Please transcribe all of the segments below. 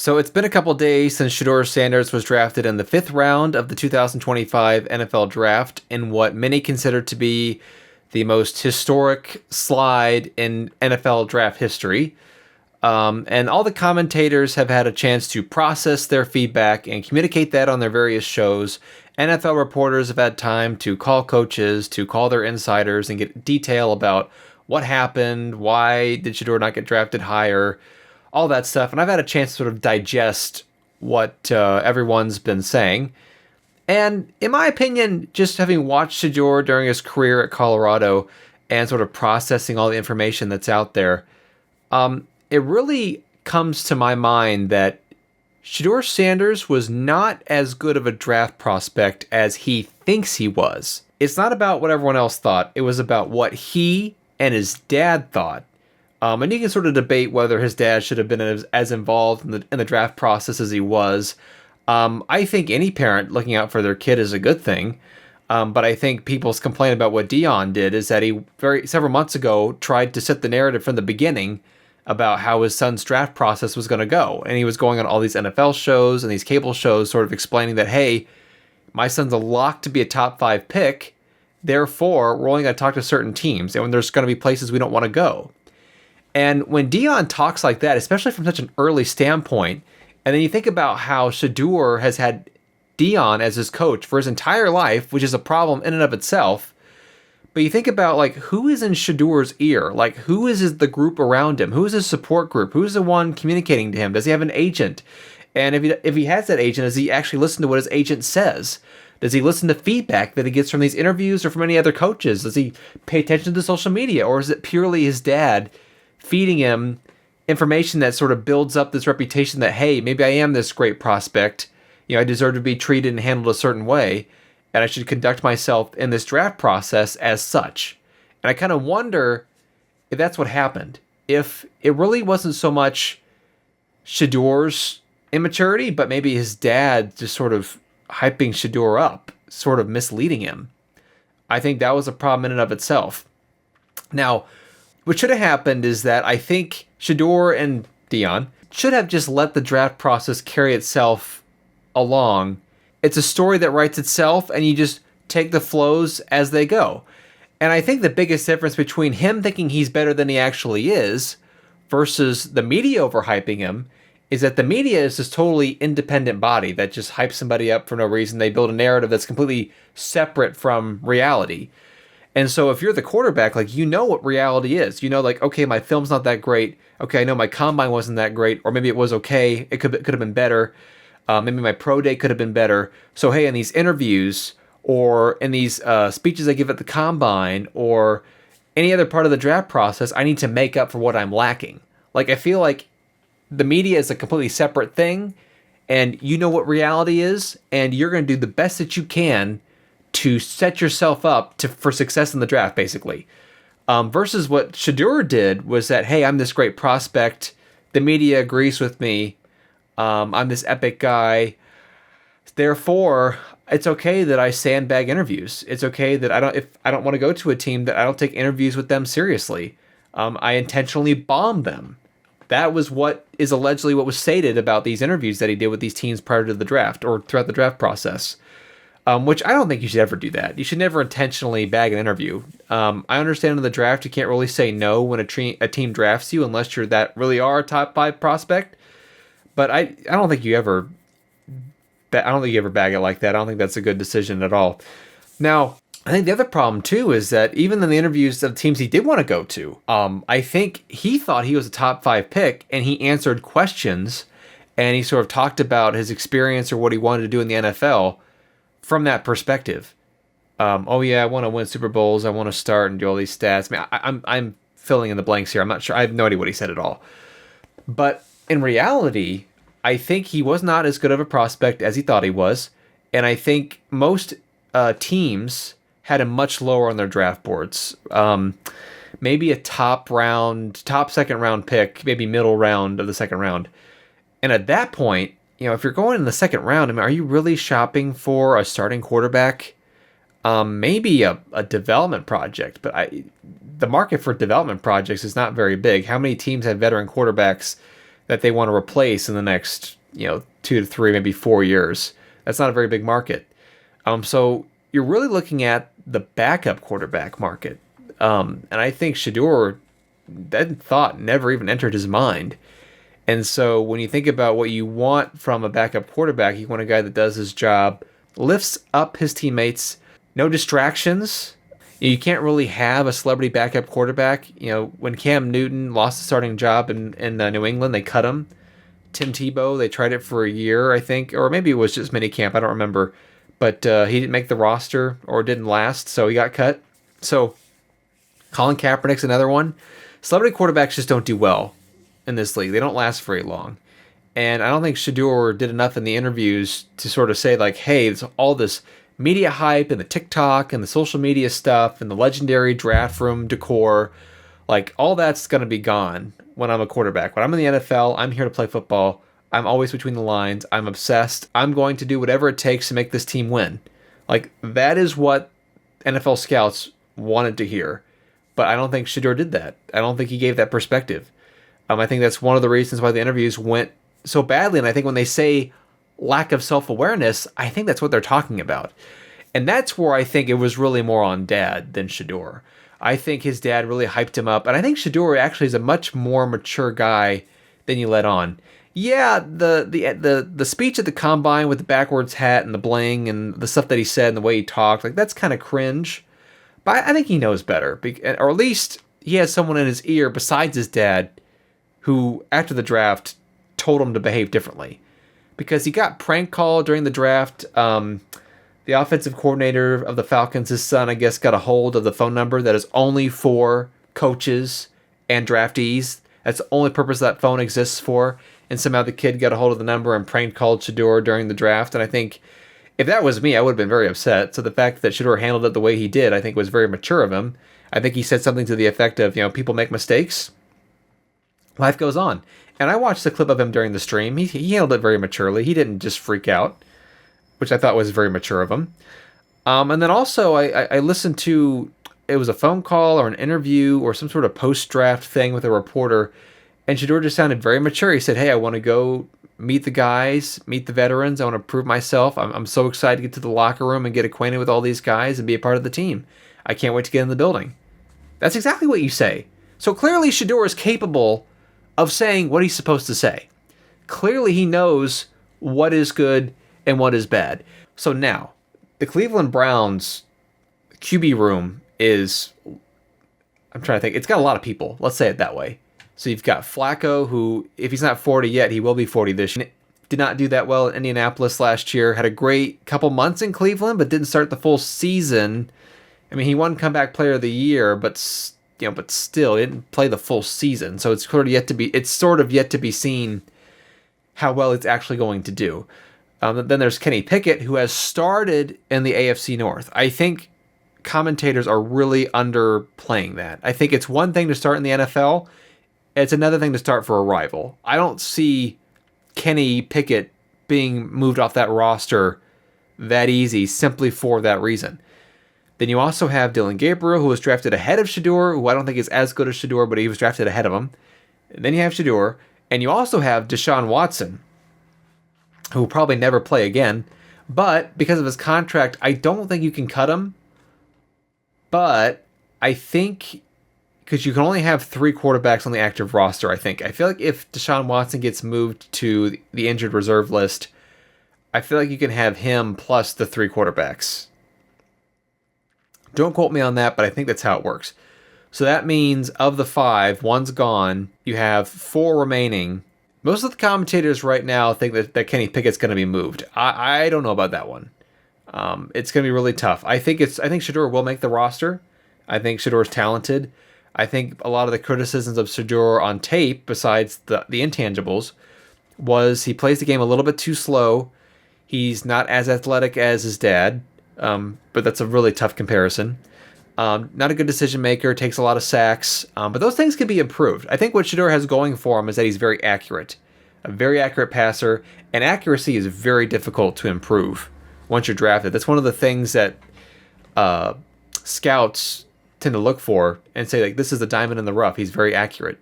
So it's been a couple days since Shedeur Sanders was drafted in the fifth round of the 2025 NFL Draft in what many consider to be the most historic slide in NFL draft history. And all the commentators have had a chance to process their feedback and communicate that on their various shows. NFL reporters have had time to call coaches, to call their insiders, and get detail about what happened, why did Shedeur not get drafted higher, all that stuff. And I've had a chance to sort of digest what everyone's been saying. And in my opinion, just having watched Shedeur during his career at Colorado and sort of processing all the information that's out there, it really comes to my mind that Shedeur Sanders was not as good of a draft prospect as he thinks he was. It's not about what everyone else thought. It was about what he and his dad thought. And you can sort of debate whether his dad should have been as involved in the draft process as he was. I think any parent looking out for their kid is a good thing. But I think people's complaint about what Deion did is that he several months ago tried to set the narrative from the beginning about how his son's draft process was going to go. And he was going on all these NFL shows and these cable shows sort of explaining that, hey, my son's a lock to be a top 5 pick. Therefore, we're only going to talk to certain teams. And when there's going to be places we don't want to go. And when Deion talks like that, especially from such an early standpoint, and then you think about how Shedeur has had Deion as his coach for his entire life, which is a problem in and of itself. But you think about, like, who is in Shedeur's ear? Like, who is the group around him? Who is his support group? Who's the one communicating to him? Does he have an agent? And if he has that agent, does he actually listen to what his agent says? Does he listen to feedback that he gets from these interviews or from any other coaches? Does he pay attention to social media? Or is it purely his dad feeding him information that sort of builds up this reputation that, hey, maybe I am this great prospect. I deserve to be treated and handled a certain way, and I should conduct myself in this draft process as such. And I kind of wonder if that's what happened. If it really wasn't so much Shedeur's immaturity, but maybe his dad just sort of hyping Shedeur up, sort of misleading him. I think that was a problem in and of itself. Now, what should have happened is that I think Shedeur and Deion should have just let the draft process carry itself along. It's a story that writes itself, and you just take the flows as they go. And I think the biggest difference between him thinking he's better than he actually is versus the media overhyping him is that the media is this totally independent body that just hypes somebody up for no reason. They build a narrative that's completely separate from reality. And so if you're the quarterback, like, what reality is. Like, okay, my film's not that great. Okay, I know my combine wasn't that great, or maybe it was okay. It could have been better. Maybe my pro day could have been better. So, hey, in these interviews or in these speeches I give at the combine or any other part of the draft process, I need to make up for what I'm lacking. Like, I feel like the media is a completely separate thing, and you know what reality is, and you're going to do the best that you can to set yourself up for success in the draft, basically. Versus what Shedeur did was that, hey, I'm this great prospect. The media agrees with me. I'm this epic guy. Therefore, it's okay that I sandbag interviews. It's okay that if I don't want to go to a team, that I don't take interviews with them seriously. I intentionally bombed them. That was what is allegedly what was stated about these interviews that he did with these teams prior to the draft or throughout the draft process. Which I don't think you should ever do that. You should never intentionally bag an interview. I understand in the draft you can't really say no when a team drafts you unless you're really are a top 5 prospect. But I don't think you ever bag it like that. I don't think that's a good decision at all. Now, I think the other problem too is that even in the interviews of teams he did want to go to, I think he thought he was a top 5 pick, and he answered questions and he sort of talked about his experience or what he wanted to do in the NFL from that perspective. Oh yeah, I want to win Super Bowls. I want to start and do all these stats. I'm filling in the blanks here. I'm not sure. I have no idea what he said at all. But in reality, I think he was not as good of a prospect as he thought he was. And I think most teams had him much lower on their draft boards. Maybe a top second round pick, maybe middle round of the second round. And at that point, if you're going in the second round, are you really shopping for a starting quarterback? Maybe a development project, but the market for development projects is not very big. How many teams have veteran quarterbacks that they want to replace in the next, 2 to 3, maybe 4 years. That's not a very big market. So you're really looking at the backup quarterback market. And I think Shedeur, that thought never even entered his mind. And so when you think about what you want from a backup quarterback, you want a guy that does his job, lifts up his teammates, no distractions. You can't really have a celebrity backup quarterback. When Cam Newton lost the starting job in New England, they cut him. Tim Tebow, they tried it for a year, I think, or maybe it was just minicamp, I don't remember. But he didn't make the roster or didn't last, so he got cut. So Colin Kaepernick's another one. Celebrity quarterbacks just don't do well in this league. They don't last very long. And I don't think Shedeur did enough in the interviews to sort of say, like, hey, it's all this media hype and the TikTok and the social media stuff and the legendary draft room decor. Like, all that's going to be gone when I'm a quarterback. When I'm in the NFL, I'm here to play football. I'm always between the lines. I'm obsessed. I'm going to do whatever it takes to make this team win. Like, that is what NFL scouts wanted to hear. But I don't think Shedeur did that. I don't think he gave that perspective. I think that's one of the reasons why the interviews went so badly. And I think when they say lack of self-awareness, I think that's what they're talking about. And that's where I think it was really more on Dad than Shedeur. I think his dad really hyped him up. And I think Shedeur actually is a much more mature guy than you let on. Yeah, the speech at the combine with the backwards hat and the bling and the stuff that he said and the way he talked, like, that's kind of cringe. But I think he knows better. Or at least he has someone in his ear besides his dad who, after the draft, told him to behave differently. Because he got prank called during the draft. The offensive coordinator of the Falcons, his son, I guess, got a hold of the phone number that is only for coaches and draftees. That's the only purpose that phone exists for. And somehow the kid got a hold of the number and prank called Shedeur during the draft. And I think if that was me, I would have been very upset. So the fact that Shedeur handled it the way he did, I think was very mature of him. I think he said something to the effect of, people make mistakes. Life goes on. And I watched the clip of him during the stream. He handled it very maturely. He didn't just freak out, which I thought was very mature of him. And then also I listened to, it was a phone call or an interview or some sort of post-draft thing with a reporter. And Shedeur just sounded very mature. He said, hey, I want to go meet the guys, meet the veterans. I want to prove myself. I'm so excited to get to the locker room and get acquainted with all these guys and be a part of the team. I can't wait to get in the building. That's exactly what you say. So clearly Shedeur is capable of saying what he's supposed to say. Clearly he knows what is good and what is bad. So now, the Cleveland Browns QB room is, I'm trying to think, it's got a lot of people. Let's say it that way. So you've got Flacco, who, if he's not 40 yet, he will be 40 this year. Did not do that well in Indianapolis last year. Had a great couple months in Cleveland, but didn't start the full season. I mean, he won Comeback Player of the Year, but still he didn't play the full season. So it's sort of yet to be seen how well it's actually going to do. Then there's Kenny Pickett, who has started in the AFC North. I think commentators are really underplaying that. I think it's one thing to start in the NFL. It's another thing to start for a rival. I don't see Kenny Pickett being moved off that roster that easy simply for that reason. Then you also have Dylan Gabriel, who was drafted ahead of Shedeur, who I don't think is as good as Shedeur, but he was drafted ahead of him. And then you have Shedeur, and you also have Deshaun Watson, who will probably never play again. But because of his contract, I don't think you can cut him. But I think, because you can only have 3 quarterbacks on the active roster, I think. I feel like if Deshaun Watson gets moved to the injured reserve list, I feel like you can have him plus the 3 quarterbacks. Don't quote me on that, but I think that's how it works. So that means of the 5, one's gone. You have 4 remaining. Most of the commentators right now think that Kenny Pickett's going to be moved. I don't know about that one. It's going to be really tough. I think Shedeur will make the roster. I think Shedeur's talented. I think a lot of the criticisms of Shedeur on tape, besides the intangibles, was he plays the game a little bit too slow. He's not as athletic as his dad, but that's a really tough comparison. Not a good decision maker, takes a lot of sacks, but those things can be improved. I think what Shedeur has going for him is that he's very accurate, a very accurate passer, and accuracy is very difficult to improve once you're drafted. That's one of the things that scouts tend to look for and say, like, this is a diamond in the rough. He's very accurate.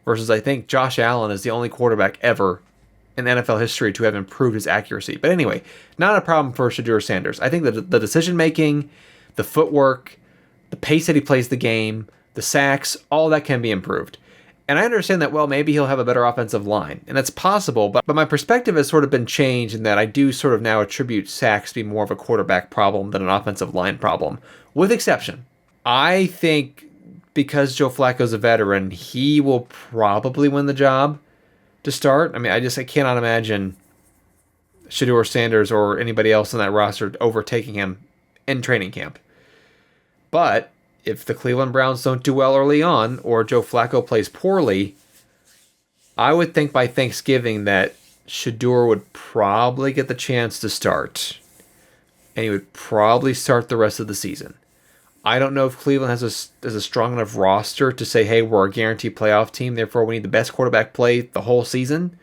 versus I think Josh Allen is the only quarterback ever in NFL history to have improved his accuracy. But anyway, not a problem for Shedeur Sanders. I think that the decision making, the footwork, the pace that he plays the game, the sacks, all that can be improved. And I understand that, well, maybe he'll have a better offensive line. And that's possible, but my perspective has sort of been changed in that I do sort of now attribute sacks to be more of a quarterback problem than an offensive line problem. With exception, I think because Joe Flacco's a veteran, he will probably win the job to start. I mean, I cannot imagine Shedeur Sanders or anybody else on that roster overtaking him in training camp. But if the Cleveland Browns don't do well early on, or Joe Flacco plays poorly, I would think by Thanksgiving that Shedeur would probably get the chance to start. And he would probably start the rest of the season. I don't know if Cleveland has a strong enough roster to say, hey, we're a guaranteed playoff team, therefore we need the best quarterback play the whole season.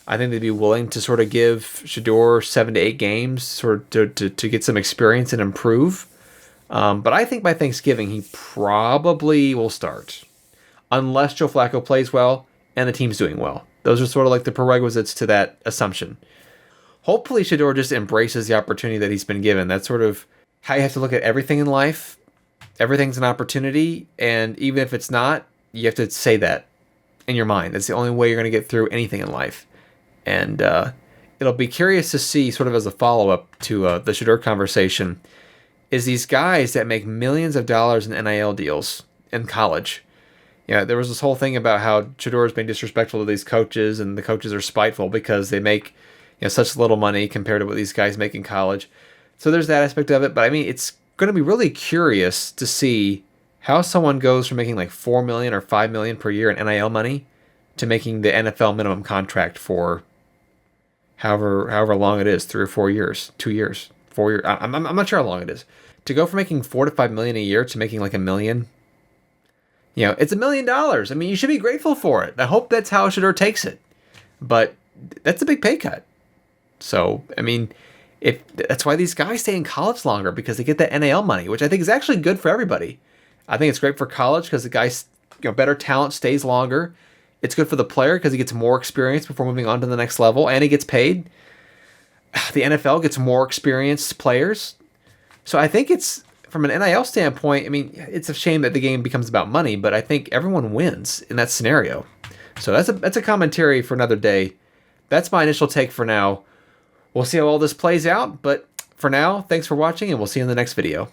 I think they'd be willing to sort of give Shedeur 7 to 8 games sort of to get some experience and improve. But I think by Thanksgiving, he probably will start. Unless Joe Flacco plays well and the team's doing well. Those are sort of like the prerequisites to that assumption. Hopefully, Shedeur just embraces the opportunity that he's been given. That's sort of how you have to look at everything in life. Everything's an opportunity, and even if it's not, you have to say that in your mind. That's the only way you're going to get through anything in life. And it'll be curious to see, sort of as a follow-up to the Shedeur conversation, is these guys that make millions of dollars in NIL deals in college. Yeah, there was this whole thing about how Shedeur is being disrespectful to these coaches, and the coaches are spiteful because they make such little money compared to what these guys make in college. So there's that aspect of it. But I mean, it's going to be really curious to see how someone goes from making like $4 million or $5 million per year in NIL money to making the NFL minimum contract for however long it is, 3 or 4 years, 2 years, 4 years. I'm not sure how long it is. To go from making $4 to $5 million a year to making like $1 million, it's $1 million. I mean, you should be grateful for it. I hope that's how Shedeur takes it. But that's a big pay cut. So, I mean, that's why these guys stay in college longer, because they get that NIL money, which I think is actually good for everybody. I think it's great for college because the guys, better talent stays longer. It's good for the player because he gets more experience before moving on to the next level, and he gets paid. The NFL gets more experienced players. So I think it's, from an NIL standpoint, I mean, it's a shame that the game becomes about money, but I think everyone wins in that scenario. So that's a commentary for another day. That's my initial take for now. We'll see how all this plays out, but for now, thanks for watching, and we'll see you in the next video.